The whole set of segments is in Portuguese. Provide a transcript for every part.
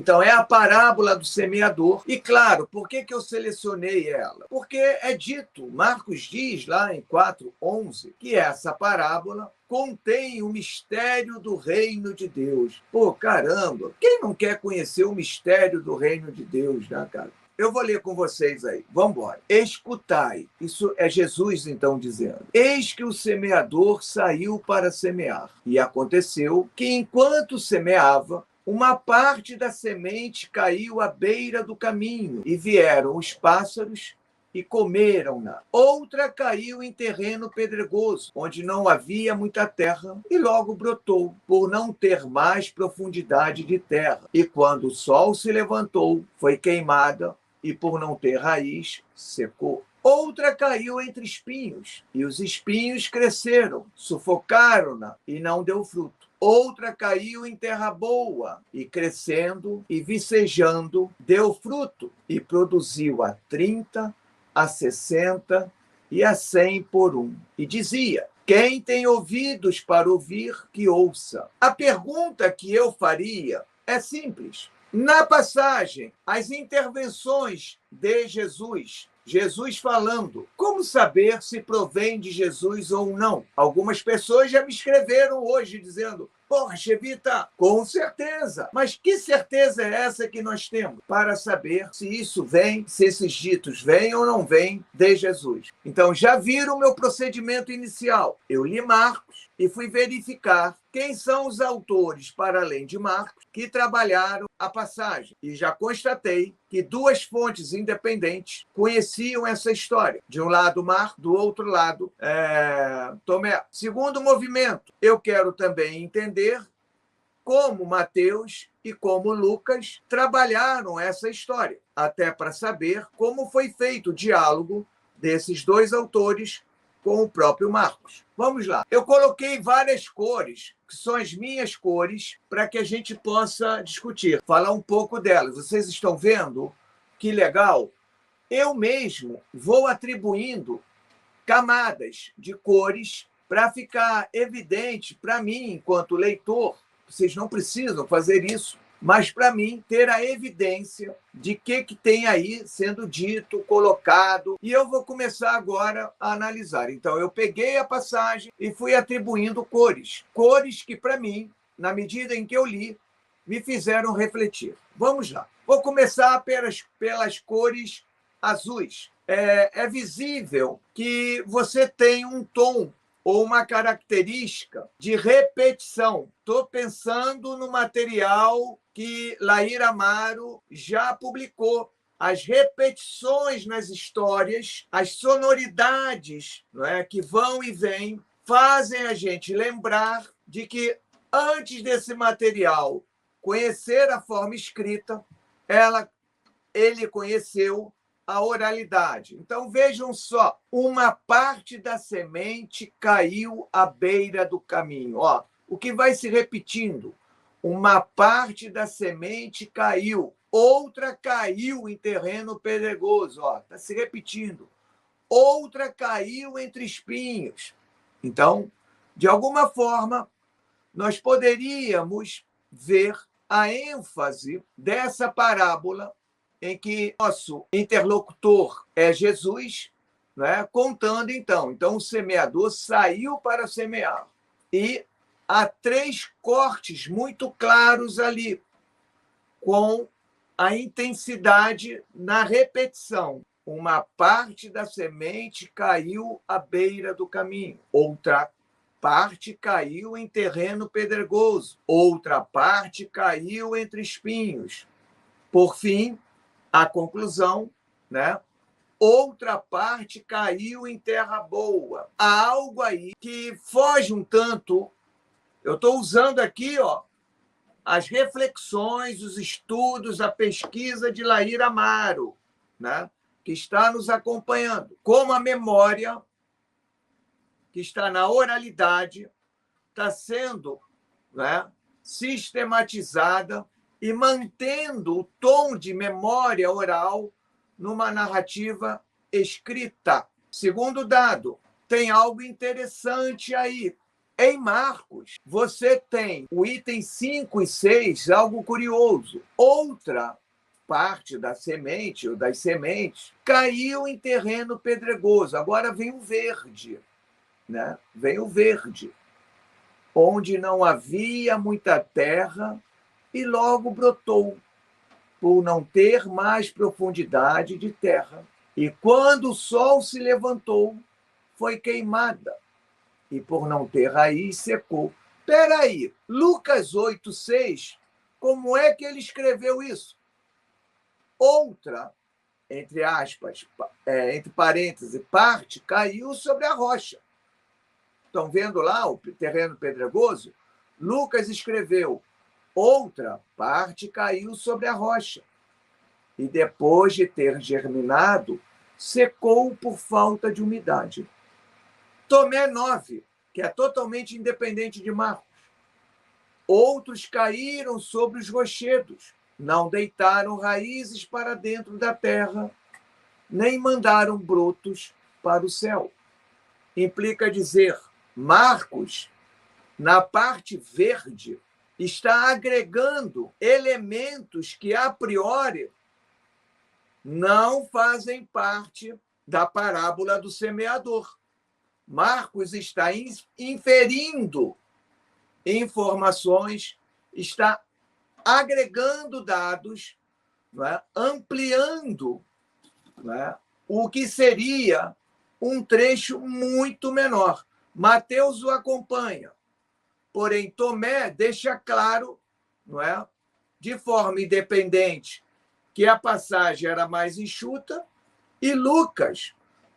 Então, é a parábola do semeador. E, claro, por que eu selecionei ela? Porque é dito, Marcos diz lá em 4:11, que essa parábola contém o mistério do reino de Deus. Pô, caramba, quem não quer conhecer o mistério do reino de Deus, né, cara? Eu vou ler com vocês aí. Vamos embora. Escutai. Isso é Jesus, então, dizendo. Eis que o semeador saiu para semear. E aconteceu que, enquanto semeava, uma parte da semente caiu à beira do caminho, e vieram os pássaros e comeram-na. Outra caiu em terreno pedregoso, onde não havia muita terra, e logo brotou, por não ter mais profundidade de terra. E quando o sol se levantou, foi queimada, e por não ter raiz, secou. Outra caiu entre espinhos, e os espinhos cresceram, sufocaram-na, e não deu fruto. Outra caiu em terra boa, e crescendo e vicejando, deu fruto, e produziu a 30, a 60 e a 100 por um. E dizia: quem tem ouvidos para ouvir, que ouça. A pergunta que eu faria é simples. Na passagem, as intervenções de Jesus, Jesus falando, como saber se provém de Jesus ou não? Algumas pessoas já me escreveram hoje dizendo: porra, Chevita, com certeza. Mas que certeza é essa que nós temos para saber se isso vem, se esses ditos vêm ou não vêm de Jesus? Então, já viram o meu procedimento inicial. Eu li Marcos e fui verificar quem são os autores, para além de Marcos, que trabalharam a passagem. E já constatei que duas fontes independentes conheciam essa história. De um lado, Marcos, do outro lado, Tomé. Segundo movimento, eu quero também entender como Mateus e como Lucas trabalharam essa história, até para saber como foi feito o diálogo desses dois autores com o próprio Marcos. Vamos lá. Eu coloquei várias cores, que são as minhas cores, para que a gente possa discutir, falar um pouco delas. Vocês estão vendo? Que legal! Eu mesmo vou atribuindo camadas de cores para ficar evidente para mim, enquanto leitor. Vocês não precisam fazer isso, mas para mim ter a evidência de que tem aí sendo dito, colocado, e eu vou começar agora a analisar. Então, eu peguei a passagem e fui atribuindo cores, cores que, para mim, na medida em que eu li, me fizeram refletir. Vamos lá. Vou começar pelas cores azuis. É visível que você tem um tom ou uma característica de repetição. Estou pensando no material que Laír Amaro já publicou. As repetições nas histórias, as sonoridades, não é, que vão e vêm, fazem a gente lembrar de que, antes desse material conhecer a forma escrita, ele conheceu a oralidade. Então, vejam só, uma parte da semente caiu à beira do caminho. Ó, o que vai se repetindo? Uma parte da semente caiu, outra caiu em terreno pedregoso. Está se repetindo. Outra caiu entre espinhos. Então, de alguma forma, nós poderíamos ver a ênfase dessa parábola em que nosso interlocutor é Jesus, né, contando então. Então, o semeador saiu para semear. E há três cortes muito claros ali, com a intensidade na repetição. Uma parte da semente caiu à beira do caminho, outra parte caiu em terreno pedregoso, outra parte caiu entre espinhos. Por fim, a conclusão, né? Outra parte caiu em terra boa. Há algo aí que foge um tanto. Eu estou usando aqui, as reflexões, os estudos, a pesquisa de Laír Amaro, né? Que está nos acompanhando. Como a memória, que está na oralidade, está sendo, né, sistematizada e mantendo o tom de memória oral numa narrativa escrita. Segundo dado, tem algo interessante aí. Em Marcos, você tem o item 5 e 6, algo curioso. Outra parte da semente, ou das sementes, caiu em terreno pedregoso. Agora vem o verde, né? Vem o verde, onde não havia muita terra e logo brotou, por não ter mais profundidade de terra. E quando o sol se levantou, foi queimada, e por não ter raiz, secou. Espera aí, Lucas 8,6, como é que ele escreveu isso? Outra, entre aspas, entre parênteses, parte, caiu sobre a rocha. Estão vendo lá o terreno pedregoso? Lucas escreveu, outra parte caiu sobre a rocha. E depois de ter germinado, secou por falta de umidade. Tomé 9, que é totalmente independente de Marcos. Outros caíram sobre os rochedos, não deitaram raízes para dentro da terra, nem mandaram brotos para o céu. Implica dizer, Marcos, na parte verde, está agregando elementos que, a priori, não fazem parte da parábola do semeador. Marcos está inferindo informações, está agregando dados, não é? Ampliando, não é? O que seria um trecho muito menor. Mateus o acompanha, porém Tomé deixa claro, não é? De forma independente, que a passagem era mais enxuta, e Lucas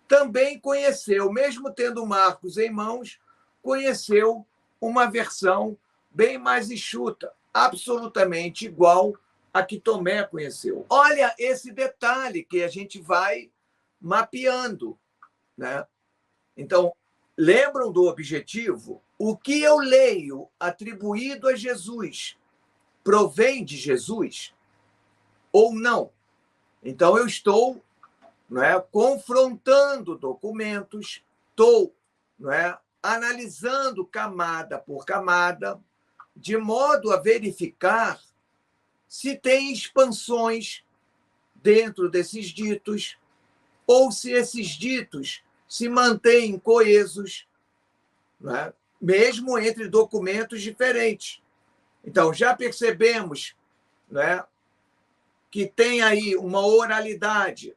também conheceu, mesmo tendo Marcos em mãos, conheceu uma versão bem mais enxuta, absolutamente igual a que Tomé conheceu. Olha esse detalhe que a gente vai mapeando, né? Então, lembram do objetivo? O que eu leio atribuído a Jesus provém de Jesus ou não? Então, eu estou, não é, confrontando documentos, estou, não é, analisando camada por camada, de modo a verificar se tem expansões dentro desses ditos ou se esses ditos se mantêm coesos, não é, mesmo entre documentos diferentes. Então, já percebemos, não é, que tem aí uma oralidade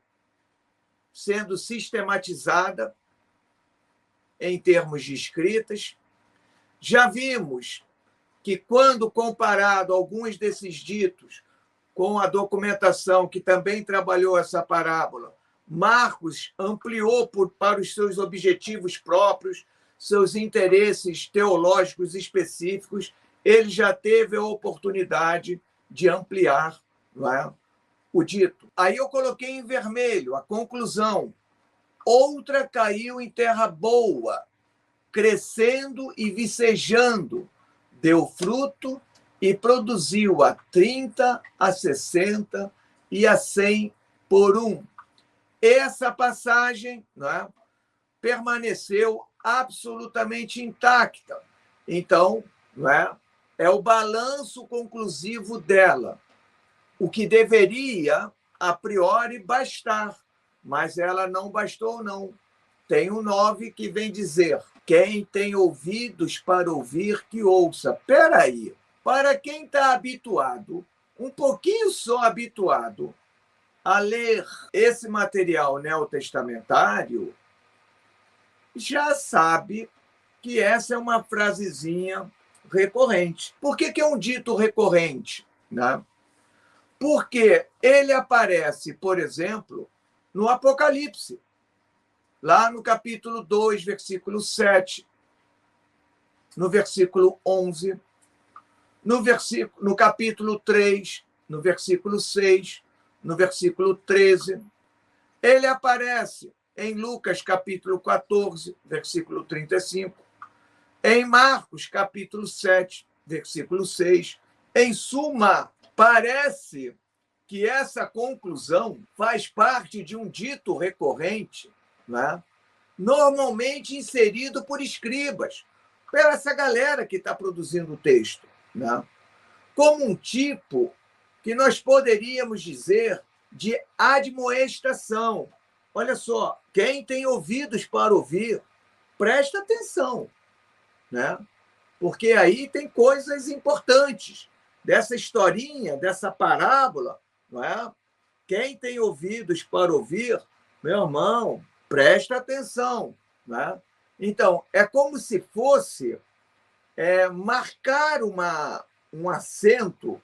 sendo sistematizada em termos de escritas. Já vimos que, quando comparado alguns desses ditos com a documentação que também trabalhou essa parábola, Marcos ampliou para os seus objetivos próprios, seus interesses teológicos específicos, ele já teve a oportunidade de ampliar, não é, o dito. Aí eu coloquei em vermelho a conclusão. Outra caiu em terra boa, crescendo e vicejando, deu fruto e produziu a 30, a 60 e a 100 por um. Essa passagem, não é, permaneceu absolutamente intacta. Então, não é o balanço conclusivo dela, o que deveria, a priori, bastar, mas ela não bastou, não. Tem um 9 que vem dizer, quem tem ouvidos para ouvir, que ouça. Espera aí, para quem está habituado, um pouquinho só habituado, a ler esse material neotestamentário, já sabe que essa é uma frasezinha recorrente. Por que é um dito recorrente, né? Porque ele aparece, por exemplo, no Apocalipse, lá no capítulo 2, versículo 7, no versículo 11, no capítulo 3, no versículo 6, no versículo 13. Ele aparece em Lucas, capítulo 14, versículo 35, em Marcos, capítulo 7, versículo 6. Em suma, parece que essa conclusão faz parte de um dito recorrente, né? Normalmente inserido por escribas, pela essa galera que está produzindo o texto, né? Como um tipo que nós poderíamos dizer de admoestação. Olha só, quem tem ouvidos para ouvir, presta atenção, né? Porque aí tem coisas importantes dessa historinha, dessa parábola, não é? Quem tem ouvidos para ouvir, meu irmão, presta atenção, né? Então, é como se fosse marcar um acento,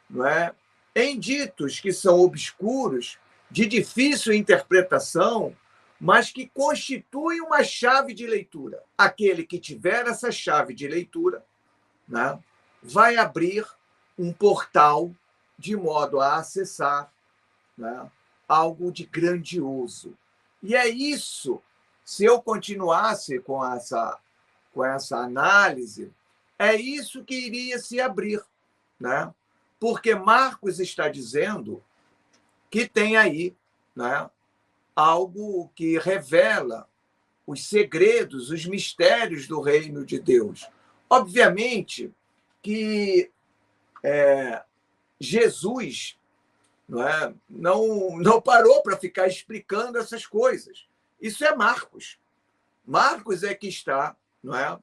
não é, em ditos que são obscuros, de difícil interpretação, mas que constituem uma chave de leitura. Aquele que tiver essa chave de leitura, né, vai abrir um portal de modo a acessar, né, algo de grandioso. E é isso, se eu continuasse com essa análise, é isso que iria se abrir, né? Porque Marcos está dizendo que tem aí, né, algo que revela os segredos, os mistérios do reino de Deus. Obviamente que Jesus não parou para ficar explicando essas coisas. Isso é Marcos. Marcos é que está, não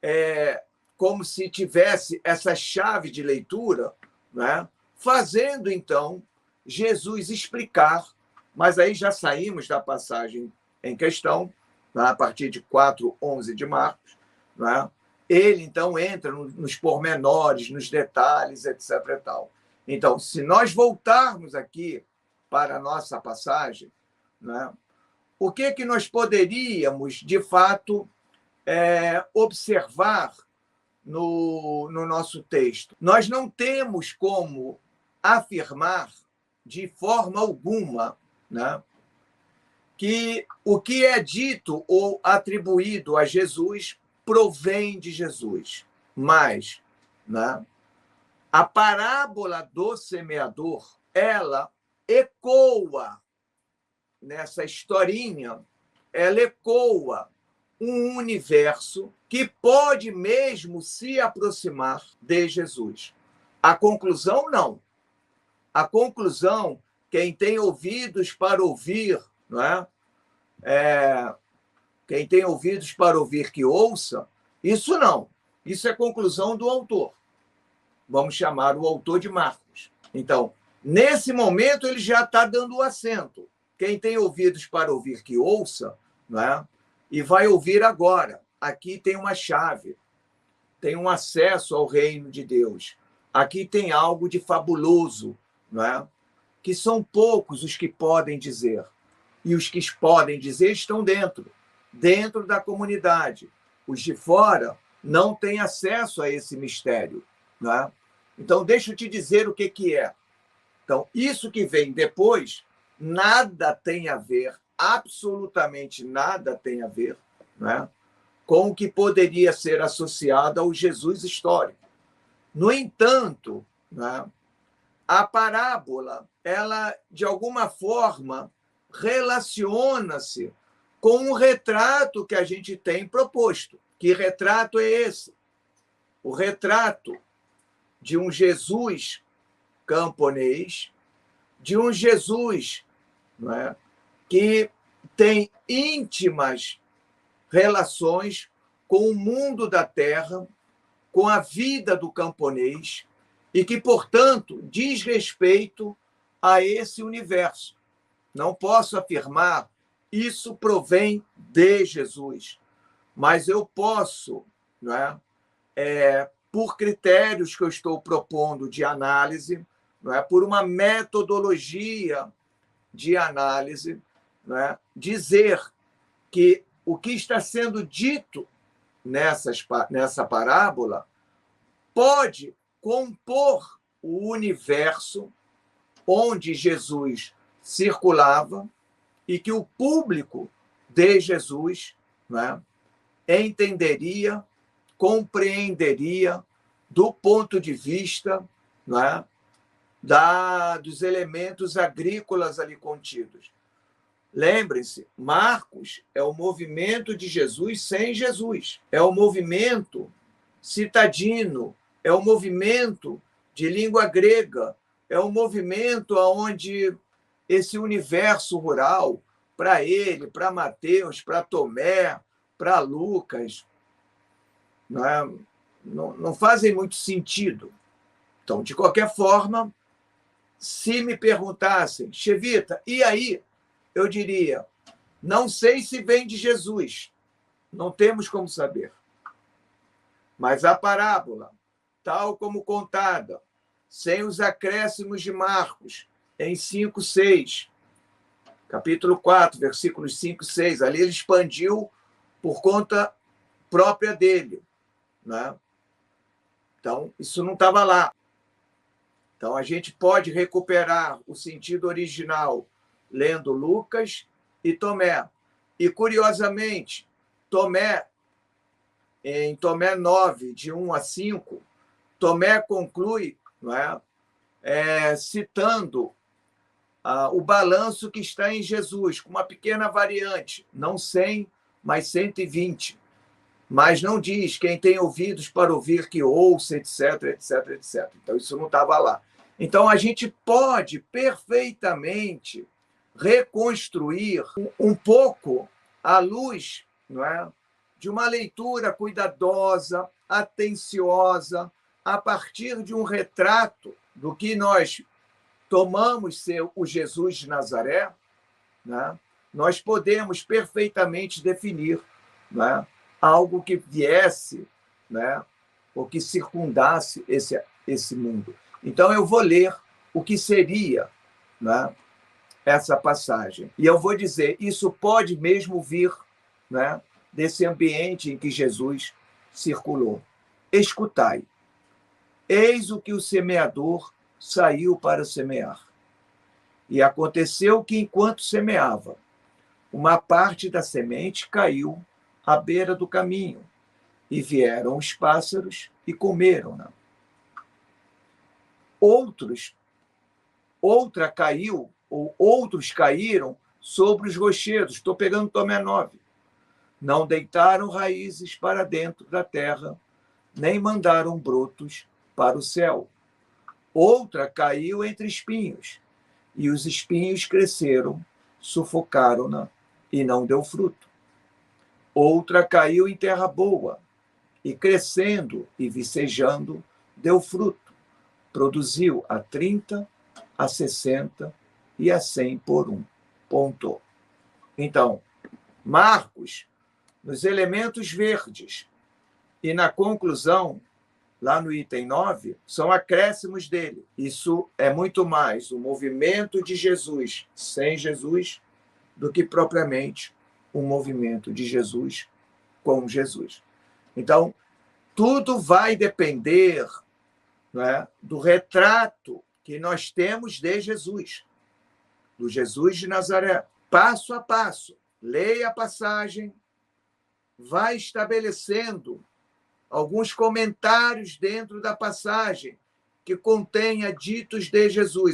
é, como se tivesse essa chave de leitura, né, fazendo, então, Jesus explicar, mas aí já saímos da passagem em questão, né, a partir de 4:11 de Marcos, né, ele, então, entra nos pormenores, nos detalhes, etc. E tal. Então, se nós voltarmos aqui para a nossa passagem, né, o que nós poderíamos, de fato, observar no nosso texto? Nós não temos como afirmar, de forma alguma, né, que o que é dito ou atribuído a Jesus provém de Jesus. Mas, né, a parábola do semeador, ela ecoa nessa historinha, ela ecoa um universo que pode mesmo se aproximar de Jesus. A conclusão, não. A conclusão, quem tem ouvidos para ouvir, não é? Quem tem ouvidos para ouvir que ouça, isso não. Isso é conclusão do autor. Vamos chamar o autor de Marcos. Então, nesse momento, ele já está dando o acento. Quem tem ouvidos para ouvir que ouça, não é? E vai ouvir agora. Aqui tem uma chave, tem um acesso ao reino de Deus. Aqui tem algo de fabuloso, não é? Que são poucos os que podem dizer. E os que podem dizer estão dentro da comunidade. Os de fora não têm acesso a esse mistério, não é? Então, deixa eu te dizer o que é. Então, isso que vem depois, nada tem a ver, absolutamente nada tem a ver, né, com o que poderia ser associado ao Jesus histórico. No entanto, né, a parábola, ela, de alguma forma, relaciona-se com o retrato que a gente tem proposto. Que retrato é esse? O retrato de um Jesus camponês, de um Jesus, não é, que tem íntimas relações com o mundo da terra, com a vida do camponês, e que, portanto, diz respeito a esse universo. Não posso afirmar isso provém de Jesus, mas eu posso, não é, por critérios que eu estou propondo de análise, não é, por uma metodologia de análise, não é, dizer que o que está sendo dito nessa parábola pode compor o universo onde Jesus circulava e que o público de Jesus, não é, entenderia, compreenderia do ponto de vista, não é, dos elementos agrícolas ali contidos. Lembrem-se, Marcos é o movimento de Jesus sem Jesus. É o movimento citadino, é o movimento de língua grega, é o movimento onde esse universo rural, para ele, para Mateus, para Tomé, para Lucas, não fazem muito sentido. Então, de qualquer forma, se me perguntassem, Chevita, e aí? Eu diria, não sei se vem de Jesus, não temos como saber. Mas a parábola, tal como contada, sem os acréscimos de Marcos, em 5, 6, capítulo 4, versículos 5 e 6, ali ele expandiu por conta própria dele. Né? Então, isso não estava lá. Então, a gente pode recuperar o sentido original lendo Lucas e Tomé. E, curiosamente, Tomé, em Tomé 9, de 1 a 5, Tomé conclui, não é? Citando o balanço que está em Jesus, com uma pequena variante, não 100, mas 120. Mas não diz quem tem ouvidos para ouvir que ouça, etc, etc, etc. Então, isso não estava lá. Então, a gente pode perfeitamente reconstruir um pouco à luz, não é, de uma leitura cuidadosa, atenciosa, a partir de um retrato do que nós tomamos ser o Jesus de Nazaré, né? Nós podemos perfeitamente definir, né, algo que viesse, né, ou que circundasse esse mundo. Então, eu vou ler o que seria, né, essa passagem. E eu vou dizer, isso pode mesmo vir, né, desse ambiente em que Jesus circulou. Escutai. Eis o que o semeador saiu para semear. E aconteceu que, enquanto semeava, uma parte da semente caiu à beira do caminho, e vieram os pássaros e comeram-na. Outra caiu, ou outros caíram sobre os rochedos. Estou pegando Tomé 9. Não deitaram raízes para dentro da terra, nem mandaram brotos para o céu. Outra caiu entre espinhos, e os espinhos cresceram, sufocaram-na e não deu fruto. Outra caiu em terra boa, e crescendo e vicejando, deu fruto. Produziu a 30, a 60 e a 100 por um. Ponto. Então, Marcos, nos elementos verdes e na conclusão, lá no item 9, são acréscimos dele. Isso é muito mais o movimento de Jesus sem Jesus do que propriamente um movimento de Jesus com Jesus. Então, tudo vai depender, não é, do retrato que nós temos de Jesus, do Jesus de Nazaré. Passo a passo, leia a passagem, vai estabelecendo alguns comentários dentro da passagem que contenha ditos de Jesus.